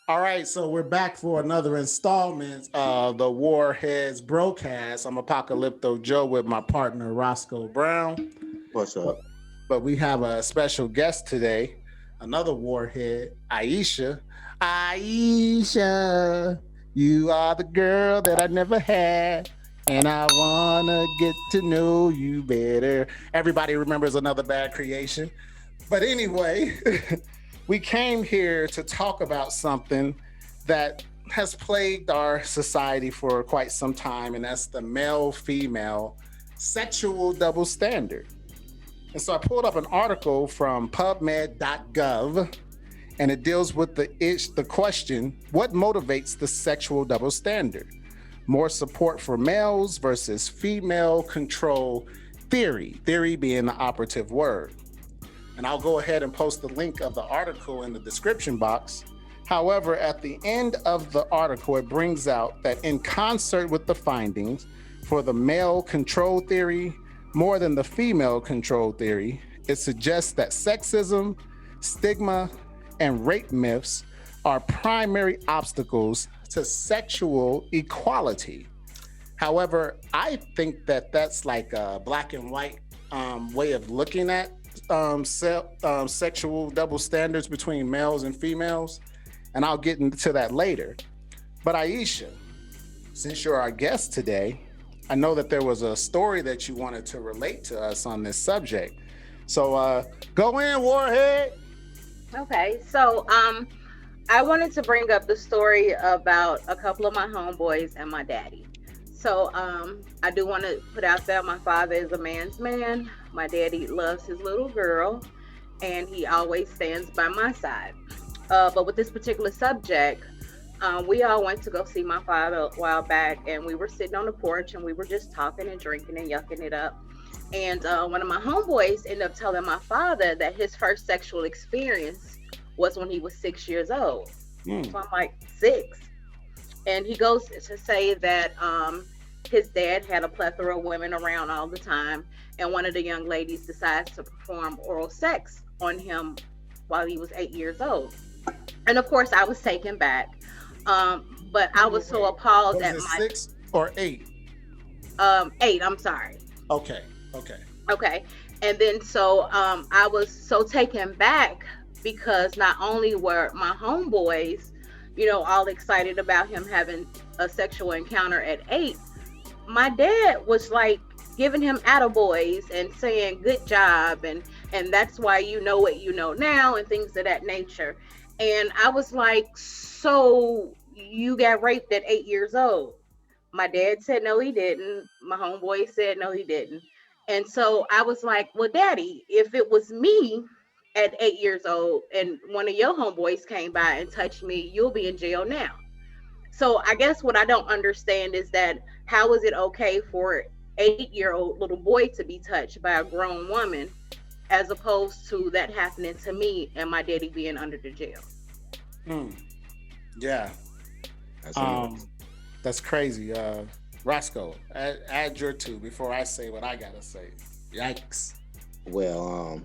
All right, so we're back for another installment of the Warheads broadcast. I'm Apocalypto Joe with my partner Roscoe Brown. What's But, up? but we have a special guest today, another Warhead, Aisha. Aisha, you are the girl that I never had, and I wanna get to know you better. Everybody remembers another bad creation. But anyway, we came here to talk about something that has plagued our society for quite some time, and that's the male female sexual double standard. And so I pulled up an article from pubmed.gov, and it deals with the question, what motivates the sexual double standard? More support for males versus female control theory being the operative word. And I'll go ahead and post the link of the article in the description box. However, at the end of the article, it brings out that in concert with the findings for the male control theory, more than the female control theory, it suggests that sexism, stigma, and rape myths are primary obstacles to sexual equality. However, I think that that's like a black and white way of looking at sexual double standards between males and females, and I'll get into that later. But Aisha, since you're our guest today, I know that there was a story that you wanted to relate to us on this subject. So go in, Warhead. Okay, so I wanted to bring up the story about a couple of my homeboys and my daddy. So I do want to put out there my father is a man's man. My daddy loves his little girl, and he always stands by my side. But with this particular subject, we all went to go see my father a while back, and we were sitting on the porch and we were just talking and drinking and yucking it up. And one of my homeboys ended up telling my father that his first sexual experience was when he was 6 years old. Mm. So I'm like, six? And he goes to say that his dad had a plethora of women around all the time, and one of the young ladies decides to perform oral sex on him while he was 8 years old. And of course, I was taken back, but I was so appalled Was at it my 6 or 8? eight. I'm sorry. Okay, okay. Okay. And then so I was so taken back because not only were my homeboys, all excited about him having a sexual encounter at 8, my dad was like giving him attaboys and saying good job, and that's why you know what you know now and things of that nature. And I was like, so you got raped at 8 years old? My dad said no he didn't. My homeboy said no he didn't. And so I was like, well, daddy, if it was me at 8 years old and one of your homeboys came by and touched me, you'll be in jail now. So I guess what I don't understand is that how is it okay for 8-year-old little boy to be touched by a grown woman as opposed to that happening to me and my daddy being under the jail? Mm. Yeah. That's Um, that's crazy. Roscoe, add your two before I say what I gotta say. Yikes. well,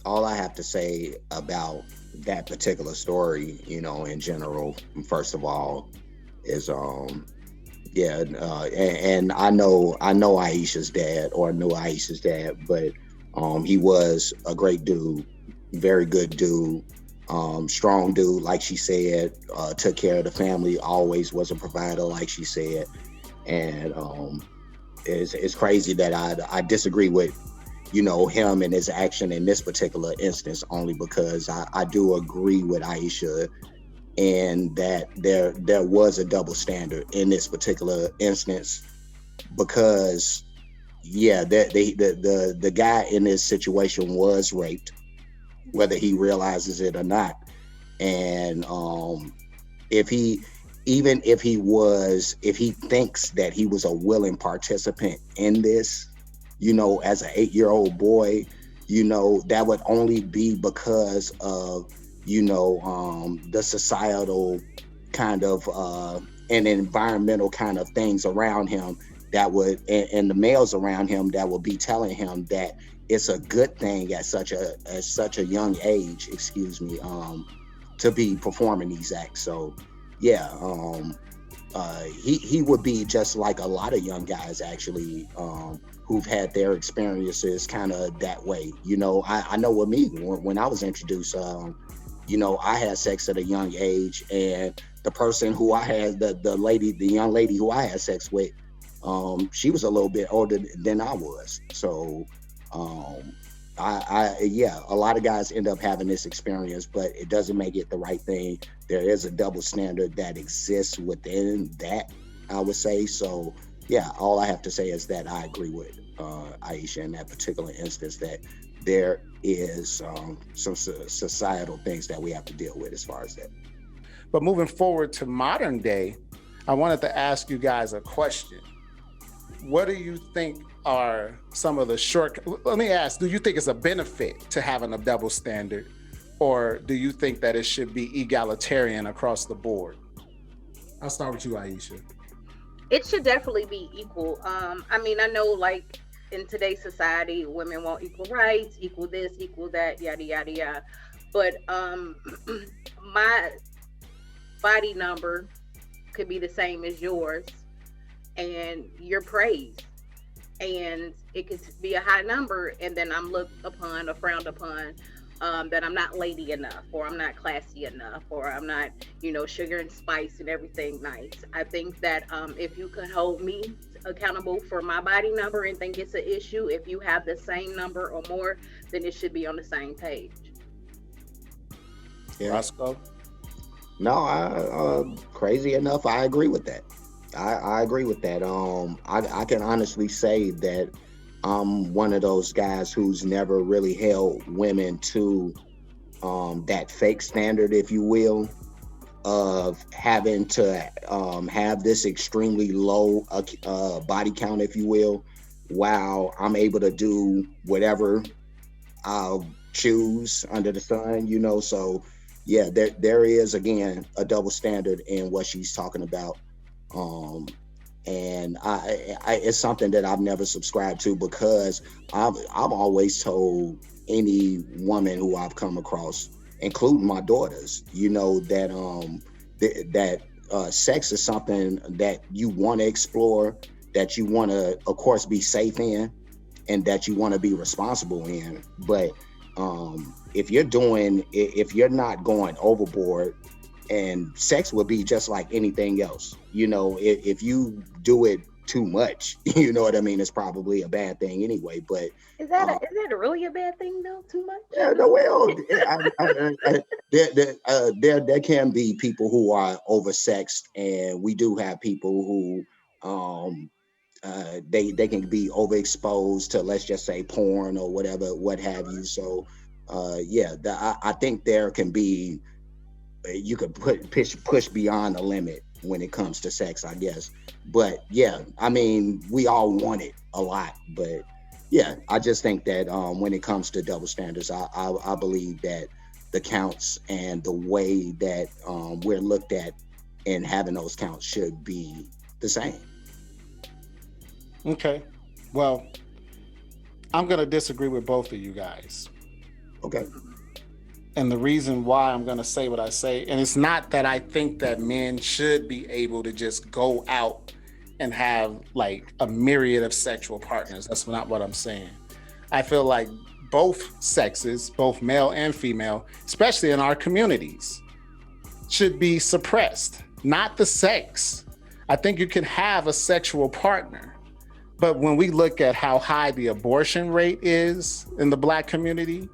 all I have to say about that particular story, in general, first of all, is yeah, and I know Aisha's dad, or knew Aisha's dad, but he was a great dude, very good dude, strong dude, like she said, took care of the family, always was a provider, like she said. And it's crazy that I disagree with him and his action in this particular instance, only because I do agree with Aisha in that there was a double standard in this particular instance, because yeah, the guy in this situation was raped, whether he realizes it or not. And if he even if he thinks that he was a willing participant in this, as an 8-year-old boy, that would only be because of, the societal kind of and environmental kind of things around him that would, and the males around him that will be telling him that it's a good thing at such a young age, to be performing these acts. So yeah, he would be just like a lot of young guys actually, who've had their experiences kind of that way. I know with me, when I was introduced, I had sex at a young age, and the person who I had, the young lady who I had sex with, she was a little bit older than I was. So um, yeah, a lot of guys end up having this experience, but it doesn't make it the right thing. There is a double standard that exists within that, I would say. So yeah, all I have to say is that I agree with Aisha in that particular instance, that there is some societal things that we have to deal with as far as that. But moving forward to modern day, I wanted to ask you guys a question. What do you think are some of the let me ask, do you think it's a benefit to having a double standard, or do you think that it should be egalitarian across the board? I'll start with you, Aisha. It should definitely be equal. I mean, I know, like, in today's society, women want equal rights, equal this, equal that, yada yada yada. But my body number could be the same as yours, and you're praised, and it could be a high number, and then I'm looked upon or frowned upon, that I'm not lady enough, or I'm not classy enough, or I'm not, sugar and spice and everything nice. I think that if you could hold me accountable for my body number and think it's an issue, if you have the same number or more, then it should be on the same page. Yeah. Roscoe? No, crazy enough, I agree with that. I agree with that. I can honestly say that I'm one of those guys who's never really held women to that fake standard, if you will, of having to have this extremely low body count, if you will, while I'm able to do whatever I'll choose under the sun, So yeah, there is, again, a double standard in what she's talking about. And it's something that I've never subscribed to, because I've always told any woman who I've come across, including my daughters, that sex is something that you want to explore, that you want to, of course, be safe in, and that you want to be responsible in. But if you're not going overboard, and sex would be just like anything else, if you do it too much, you know what I mean, it's probably a bad thing anyway. But is that really a bad thing though? Too much? Yeah, no, well, there can be people who are oversexed, and we do have people who they can be overexposed to, let's just say, porn or whatever, what have you. So yeah, I think there can be, you could push beyond the limit when it comes to sex, I guess. But yeah, I mean, we all want it a lot, but yeah, I just think that when it comes to double standards, I believe that the counts and the way that we're looked at in having those counts should be the same. Okay, well, I'm going to disagree with both of you guys. Okay. And the reason why I'm going to say what I say, and it's not that I think that men should be able to just go out and have like a myriad of sexual partners. That's not what I'm saying. I feel like both sexes, both male and female, especially in our communities, should be suppressed, not the sex. I think you can have a sexual partner, but when we look at how high the abortion rate is in the Black community,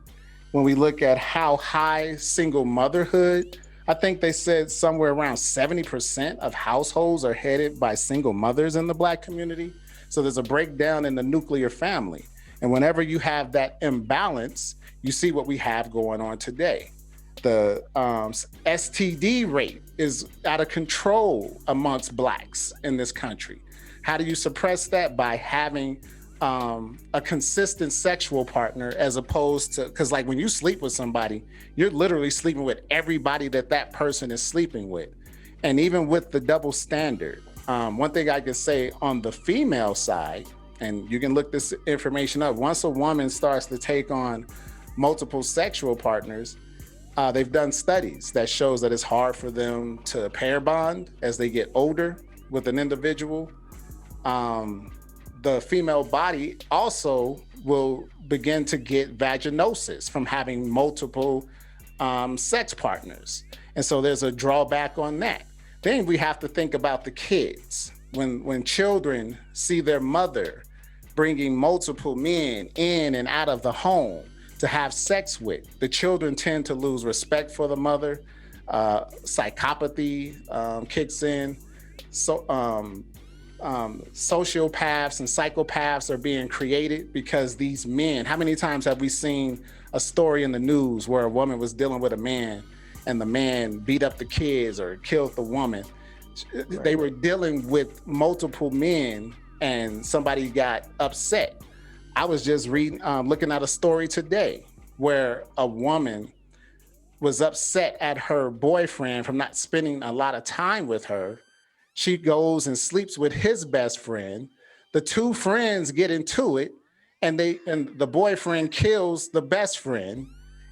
when we look at how high single motherhood, I think they said somewhere around 70% of households are headed by single mothers in the Black community. So there's a breakdown in the nuclear family. And whenever you have that imbalance, you see what we have going on today. The STD rate is out of control amongst Blacks in this country. How do you suppress that? By having a consistent sexual partner, as opposed to, because like when you sleep with somebody, you're literally sleeping with everybody that person is sleeping with. And even with the double standard, one thing I could say on the female side, and you can look this information up, once a woman starts to take on multiple sexual partners, They've done studies that shows that it's hard for them to pair bond as they get older with an individual. um, the female body also will begin to get vaginosis from having multiple sex partners. And so there's a drawback on that. Then we have to think about the kids. When children see their mother bringing multiple men in and out of the home to have sex with, the children tend to lose respect for the mother. Psychopathy kicks in. So sociopaths and psychopaths are being created because these men, how many times have we seen a story in the news where a woman was dealing with a man and the man beat up the kids or killed the woman? Right. They were dealing with multiple men and somebody got upset. I was just reading, looking at a story today where a woman was upset at her boyfriend from not spending a lot of time with her. She goes and sleeps with his best friend. The two friends get into it, and the boyfriend kills the best friend.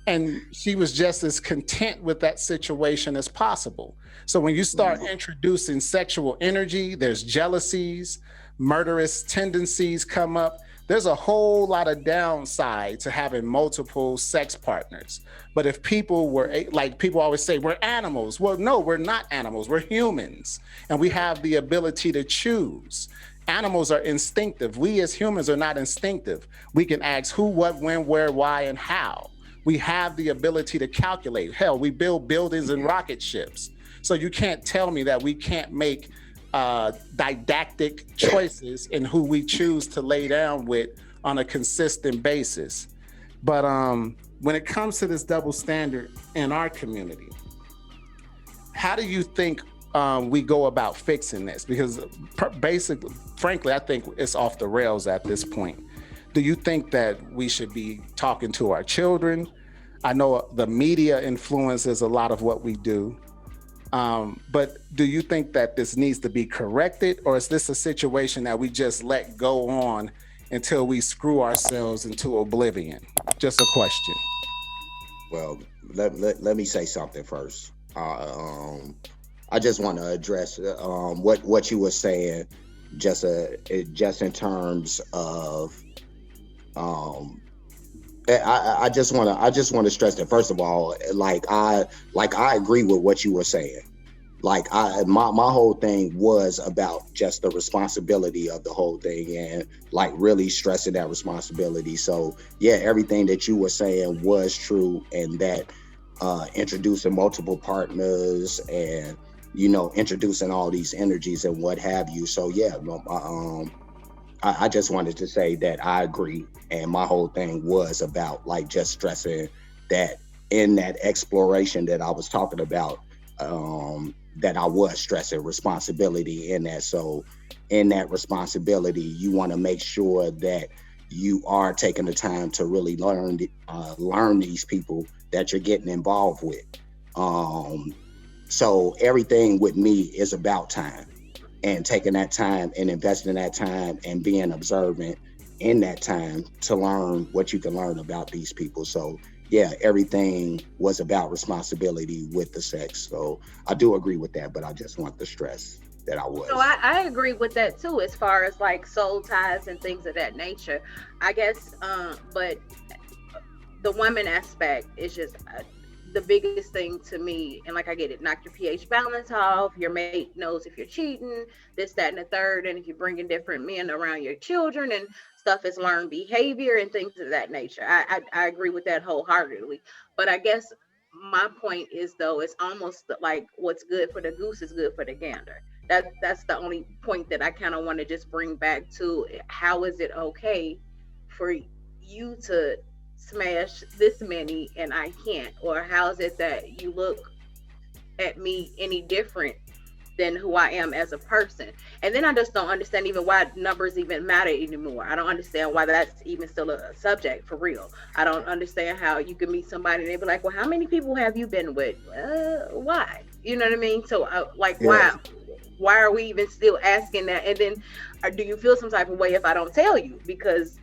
And she was just as content with that situation as possible. So when you start introducing sexual energy, there's jealousies, murderous tendencies come up. There's a whole lot of downside to having multiple sex partners. But if people were, like people always say, we're animals. Well, no, we're not animals. We're humans. And we have the ability to choose. Animals are instinctive. We as humans are not instinctive. We can ask who, what, when, where, why, and how. We have the ability to calculate. Hell, we build buildings and rocket ships. So you can't tell me that we can't make didactic choices in who we choose to lay down with on a consistent basis. But when it comes to this double standard in our community, how do you think we go about fixing this? Because basically, frankly, I think it's off the rails at this point. Do you think that we should be talking to our children? I know the media influences a lot of what we do. But do you think that this needs to be corrected, or is this a situation that we just let go on until we screw ourselves into oblivion? Just a question. Well, let me say something first. I just want to address what you were saying, just in terms of. I just want to stress that, first of all, I agree with what you were saying. My whole thing was about just the responsibility of the whole thing, and really stressing that responsibility. So yeah, everything that you were saying was true, and that introducing multiple partners and introducing all these energies and what have you. So yeah, I just wanted to say that I agree, and my whole thing was about just stressing that in that exploration that I was talking about, that I was stressing responsibility in that. So in that responsibility, you want to make sure that you are taking the time to really learn these people that you're getting involved with. So everything with me is about time. And taking that time and investing that time and being observant in that time to learn what you can learn about these people. So yeah, everything was about responsibility with the sex. So I do agree with that, but I just want to stress that I was. So I agree with that too, as far as soul ties and things of that nature. I guess, but the woman aspect is just the biggest thing to me. And I get it, knock your pH balance off, your mate knows if you're cheating, this, that, and the third, and if you're bringing different men around your children and stuff, is learned behavior and things of that nature. I agree with that wholeheartedly. But I guess my point is, though, it's almost like what's good for the goose is good for the gander. That's the only point that I kind of want to just bring back to. How is it okay for you to smash this many and I can't? Or how is it that you look at me any different than who I am as a person? And then I just don't understand even why numbers even matter anymore. I don't understand why that's even still a subject for real. I don't understand how you can meet somebody and they be like, well, how many people have you been with? Why? You know what I mean? So why are we even still asking that? And then do you feel some type of way if I don't tell you? Because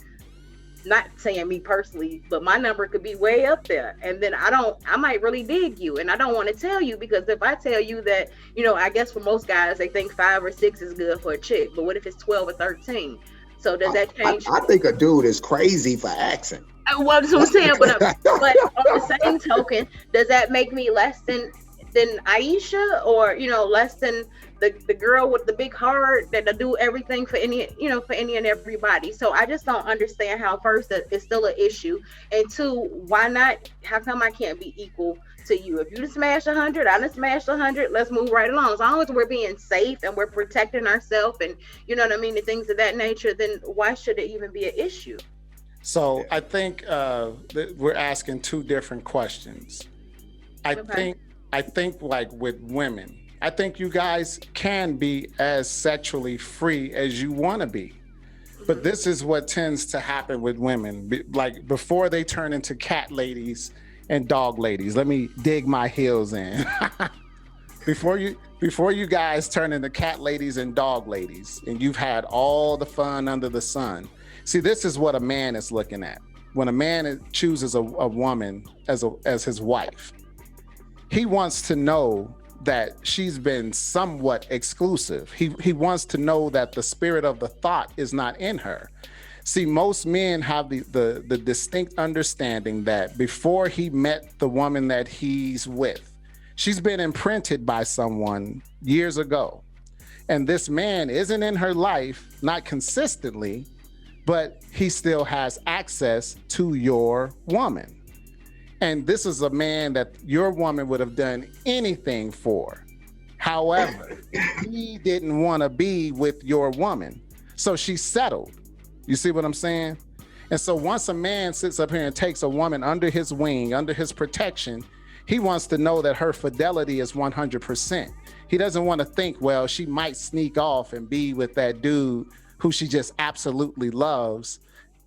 not saying me personally, but my number could be way up there. And then I might really dig you. And I don't want to tell you, because if I tell you that, I guess for most guys, they think 5 or 6 is good for a chick. But what if it's 12 or 13? So does that change? I think a dude is crazy for accent. Well, that's what I'm saying. But on the same token, does that make me less than Aisha, or less than the girl with the big heart that'll do everything for any and everybody? So I just don't understand how, first, that it's still an issue, and two, why not? How come I can't be equal to you? If you just smash 100, I done smashed 100. Let's move right along. As long as we're being safe and we're protecting ourselves, and you know what I mean, and things of that nature, then why should it even be an issue? So I think that we're asking two different questions. Okay. I think like with women, I think you guys can be as sexually free as you want to be. But this is what tends to happen with women. Like before they turn into cat ladies and dog ladies. Let me dig my heels in. before you guys turn into cat ladies and dog ladies, and you've had all the fun under the sun. See, this is what a man is looking at. When a man chooses a woman as his wife, he wants to know that she's been somewhat exclusive. He wants to know that the spirit of the thought is not in her. See, most men have the distinct understanding that before he met the woman that he's with, she's been imprinted by someone years ago. And this man isn't in her life, not consistently, but he still has access to your woman. And this is a man that your woman would have done anything for. However, he didn't want to be with your woman. So she settled. You see what I'm saying? And so once a man sits up here and takes a woman under his wing, under his protection, he wants to know that her fidelity is 100%. He doesn't want to think, well, she might sneak off and be with that dude who she just absolutely loves,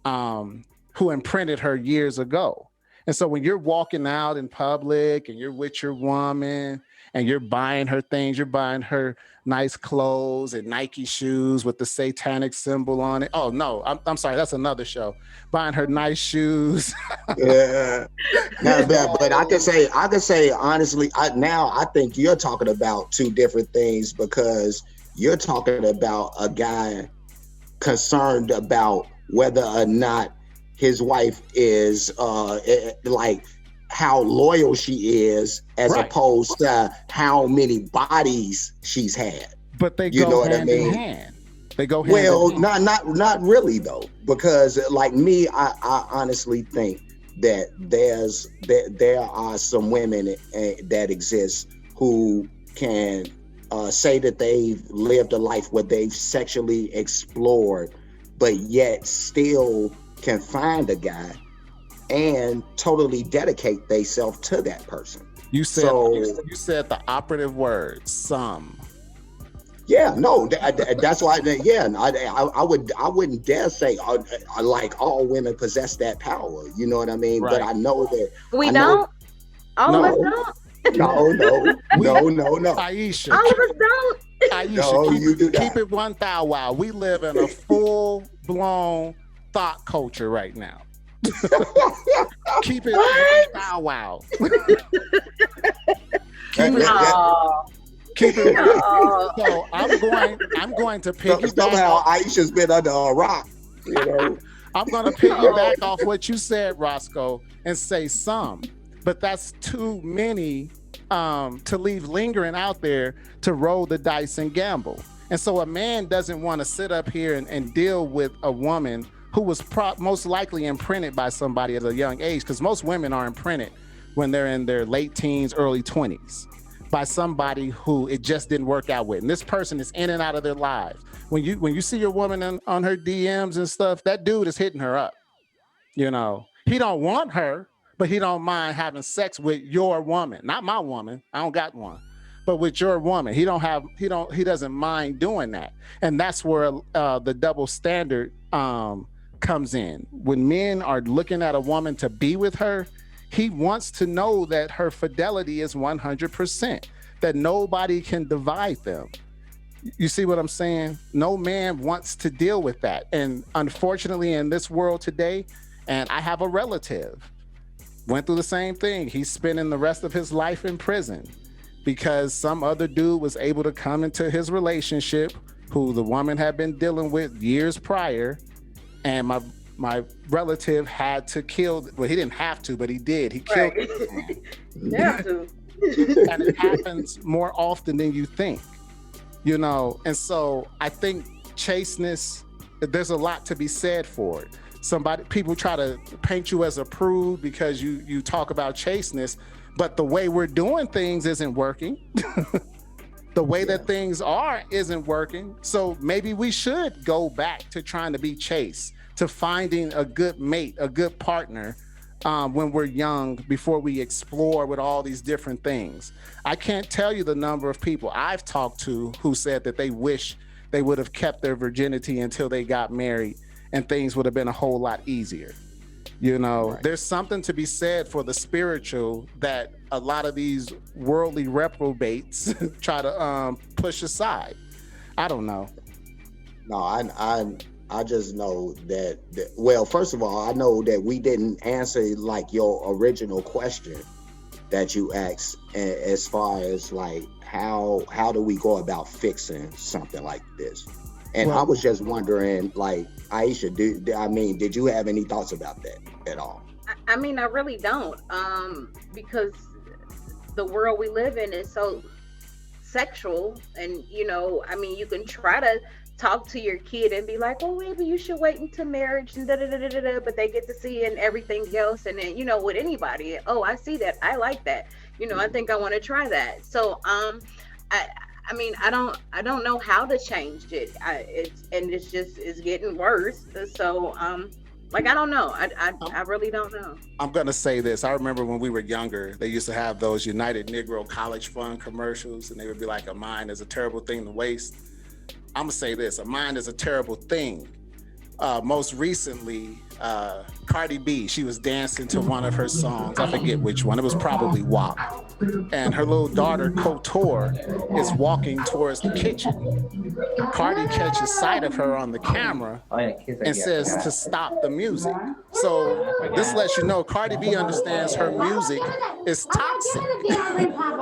who imprinted her years ago. And so when you're walking out in public and you're with your woman and you're buying her things, you're buying her nice clothes and Nike shoes with the satanic symbol on it. Oh no, I'm sorry, that's another show. Buying her nice shoes. Yeah. No, but I can say honestly, I think you're talking about two different things, because you're talking about a guy concerned about whether or not his wife is like how loyal she is, as Right. opposed to how many bodies she's had. But they You know go what I hand mean? in hand. They go hand Well, in hand. not really though, because like me, I honestly think that there are some women that exist who can say that they've lived a life where they've sexually explored, but yet still can find a guy and totally dedicate themselves to that person. You said you said the operative word, some. Yeah, no, that's why. Yeah, I wouldn't dare say like all women possess that power. You know what I mean? Right. But I know that We I know, don't. All of us No. don't. no. Aisha, All of us don't. Aisha, No, you do keep not. it 1,000. We live in a full-blown thought culture right now. Keep it What? 1,000. No. Keep it. No. So I'm going to piggyback. Somehow Aisha's been under a rock. You know. I'm going to piggyback off what you said, Roscoe, and say some, but that's too many to leave lingering out there to roll the dice and gamble. And so a man doesn't want to sit up here and deal with a woman who was most likely imprinted by somebody at a young age, because most women are imprinted when they're in their late teens, early 20s, by somebody who it just didn't work out with. And this person is in and out of their lives. When you see your woman on her DMs and stuff, that dude is hitting her up. You know, he don't want her, but he don't mind having sex with your woman, not my woman. I don't got one, but with your woman. He doesn't mind doing that. And that's where the double standard comes in. When men are looking at a woman to be with her, he wants to know that her fidelity is 100%, that nobody can divide them. You see what I'm saying? No man wants to deal with that. And unfortunately, in this world today, and I have a relative, went through the same thing. He's spending the rest of his life in prison because some other dude was able to come into his relationship who the woman had been dealing with years prior. And my relative had to kill, well, he didn't have to, but he did. He killed Right. the man. You have to. And it happens more often than you think, you know. And so I think chasteness, there's a lot to be said for it. People try to paint you as a prude because you talk about chasteness, but the way we're doing things isn't working. The way that things are isn't working. So maybe we should go back to trying to be chaste, to finding a good mate, a good partner, when we're young, before we explore with all these different things. I can't tell you the number of people I've talked to who said that they wish they would have kept their virginity until they got married and things would have been a whole lot easier. You know, Right. there's something to be said for the spiritual that a lot of these worldly reprobates try to push aside. I don't know. No, I just know that. Well, first of all, I know that we didn't answer like your original question that you asked, as far as like how do we go about fixing something like this? And I Well, was just wondering, like, Aisha, did you have any thoughts about that at all? I mean, I really don't, because the world we live in is so sexual, and I mean, you can try to talk to your kid and be like, "Oh, maybe you should wait until marriage," and da da da da da, da, but they get to see and everything else, and then with anybody, oh, I see that, I like that, I think I want to try that. So, I. I mean, I don't know how to change it. It's getting worse. So, like, I don't know. I'm, I really don't know. I'm going to say this. I remember when we were younger, they used to have those United Negro College Fund commercials, and they would be like, a mind is a terrible thing to waste. I'm going to say this, a mind is a terrible thing. Most recently, Cardi B, she was dancing to one of her songs. I forget which one. It was probably WAP. And her little daughter, Kotor, is walking towards the kitchen. Cardi catches sight of her on the camera and says to stop the music. So this lets you know Cardi B understands her music is toxic.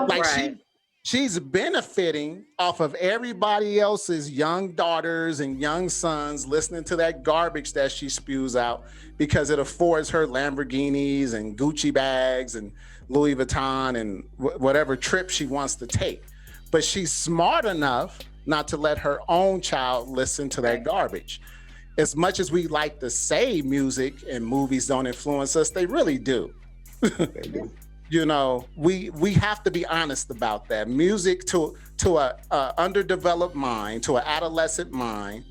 Like Right. she's benefiting off of everybody else's young daughters and young sons listening to that garbage that she spews out because it affords her Lamborghinis and Gucci bags and Louis Vuitton and whatever trip she wants to take. But she's smart enough not to let her own child listen to that garbage. As much as we like to say music and movies don't influence us, they really do. They do. We have to be honest about that. Music to a underdeveloped mind, to an adolescent mind,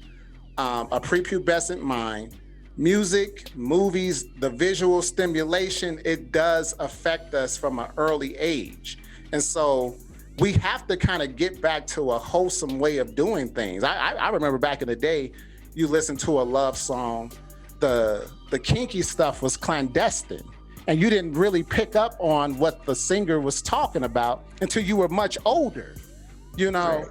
a prepubescent mind, music, movies, the visual stimulation, it does affect us from an early age. And so we have to kind of get back to a wholesome way of doing things. I remember back in the day, you listen to a love song, the kinky stuff was clandestine. And you didn't really pick up on what the singer was talking about until you were much older. Right.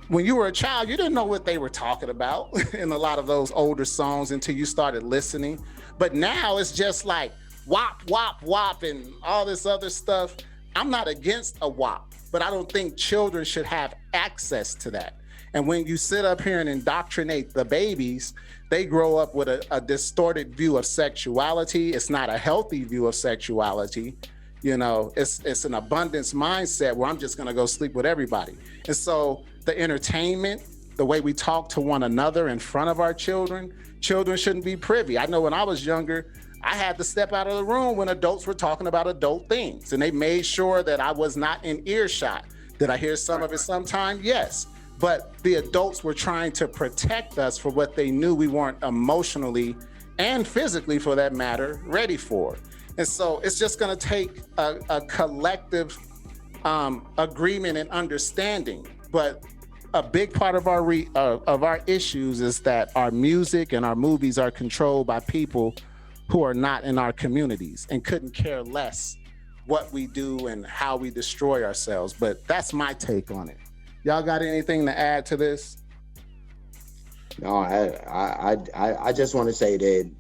When you were a child, you didn't know what they were talking about in a lot of those older songs until you started listening. But now it's just like wop, wop, wop, and all this other stuff. I'm not against a wop, but I don't think children should have access to that. And when you sit up here and indoctrinate the babies, they grow up with a distorted view of sexuality. It's not a healthy view of sexuality. It's an abundance mindset where I'm just gonna go sleep with everybody. And so the entertainment, the way we talk to one another in front of our children shouldn't be privy. I know when I was younger, I had to step out of the room when adults were talking about adult things, and they made sure that I was not in earshot. Did I hear some of it sometime? Yes. But the adults were trying to protect us for what they knew we weren't emotionally and physically, for that matter, ready for. And so it's just going to take a collective agreement and understanding. But a big part of our issues is that our music and our movies are controlled by people who are not in our communities and couldn't care less what we do and how we destroy ourselves. But that's my take on it. Y'all got anything to add to this? No, I just want to say that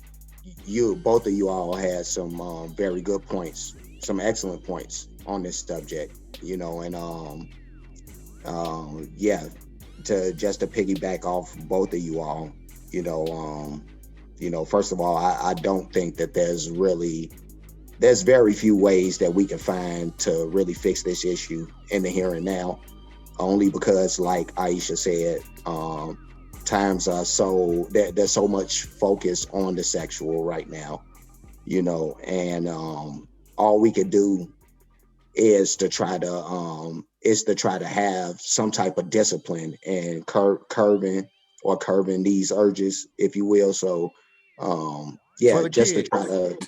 both of you all had some very good points, some excellent points on this subject, you know, and yeah, to piggyback off both of you all, first of all, I don't think that there's very few ways that we can find to really fix this issue in the here and now, only because, like Aisha said, times are there's so much focus on the sexual right now, and all we can do is to try to have some type of discipline and curbing these urges, if you will. So For yeah, the just to kids. try to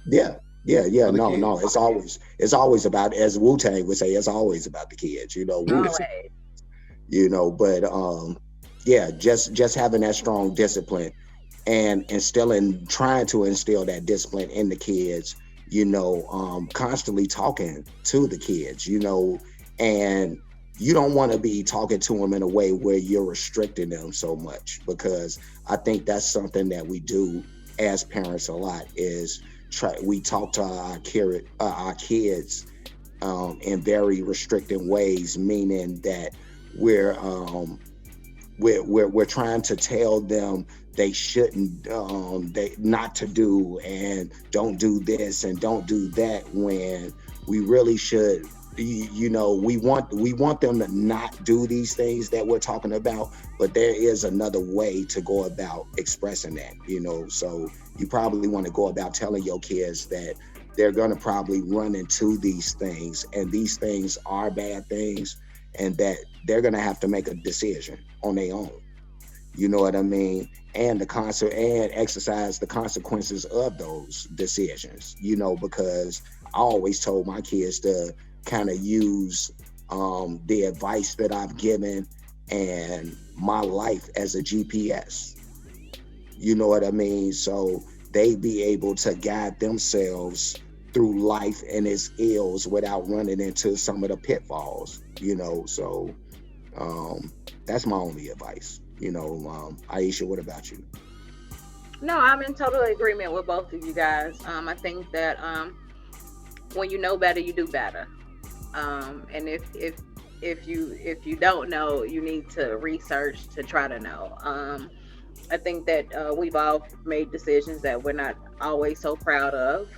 yeah. For the No, kids. it's always about, as Wu-Tang would say, it's always about the kids, Always. but yeah, just having that strong discipline and trying to instill that discipline in the kids, constantly talking to the kids, and you don't want to be talking to them in a way where you're restricting them so much, because I think that's something that we do as parents a lot, is we talk to our kids in very restricting ways, meaning that we're trying to tell them they shouldn't, they not to do, and don't do this and don't do that, when we really should. We want them to not do these things that we're talking about, but there is another way to go about expressing that, so you probably want to go about telling your kids that they're going to probably run into these things, and these things are bad things, and that they're going to have to make a decision on their own. You know what I mean? And and exercise the consequences of those decisions, because I always told my kids to kind of use the advice that I've given and my life as a GPS. You know what I mean? So they be able to guide themselves through life and its ills without running into some of the pitfalls, so that's my only advice. Aisha, what about you? No, I'm in total agreement with both of you guys. I think that when you know better, you do better. And if you don't know, you need to research to try to know. I think that we've all made decisions that we're not always so proud of.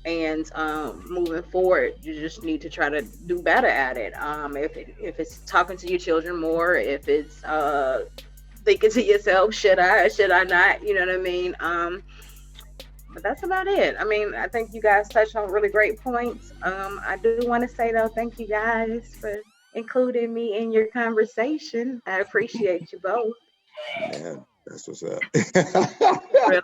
And moving forward, you just need to try to do better at it. If it's talking to your children more, if it's thinking to yourself, should I or should I not? You know what I mean? But that's about it. I mean, I think you guys touched on really great points. I do want to say though, thank you guys for including me in your conversation. I appreciate you both. Man, that's what's up. Really.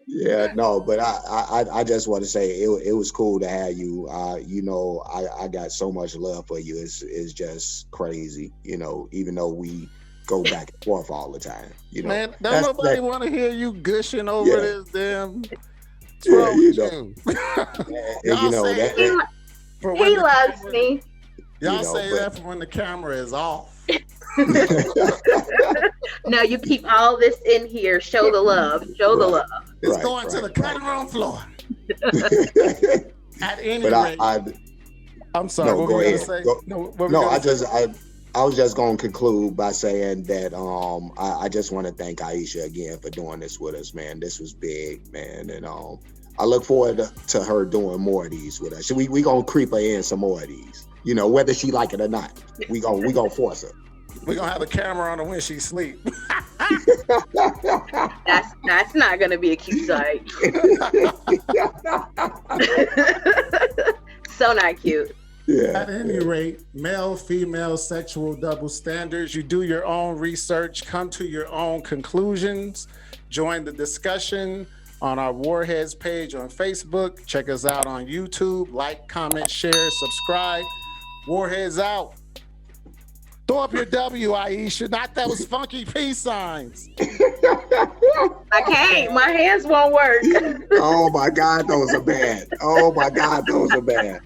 Yeah, no, but I just want to say it was cool to have you. I got so much love for you. It's just crazy, even though we go back and forth all the time. Man, don't nobody want to hear you gushing over Yeah. this damn. What's Yeah, wrong with you? and, say He, that for when he the loves camera- me. Y'all know, say but- that for when the camera is off. No, you keep all this in here. Show the love. Show the Right. love. It's Right, going to the right, cutting room floor. At any but rate, I I'm sorry. no, What go were we gonna ahead. say? Go- No, what were we no, gonna say? I was just going to conclude by saying that I just want to thank Aisha again for doing this with us, man. This was big, man, and I look forward to her doing more of these with us. We gonna creep her in some more of these, whether she like it or not. We gonna force her. We're gonna have a camera on her when she sleep. That's not gonna be a cute sight. So not cute. Yeah. At any rate, male, female, sexual double standards. You do your own research, come to your own conclusions, join the discussion on our Warheads page on Facebook. Check us out on YouTube. Like, comment, share, subscribe. Warheads out. Throw up your W, Aisha. Not those funky peace signs. I can't. My hands won't work. Oh my God, those are bad. Oh my God, those are bad.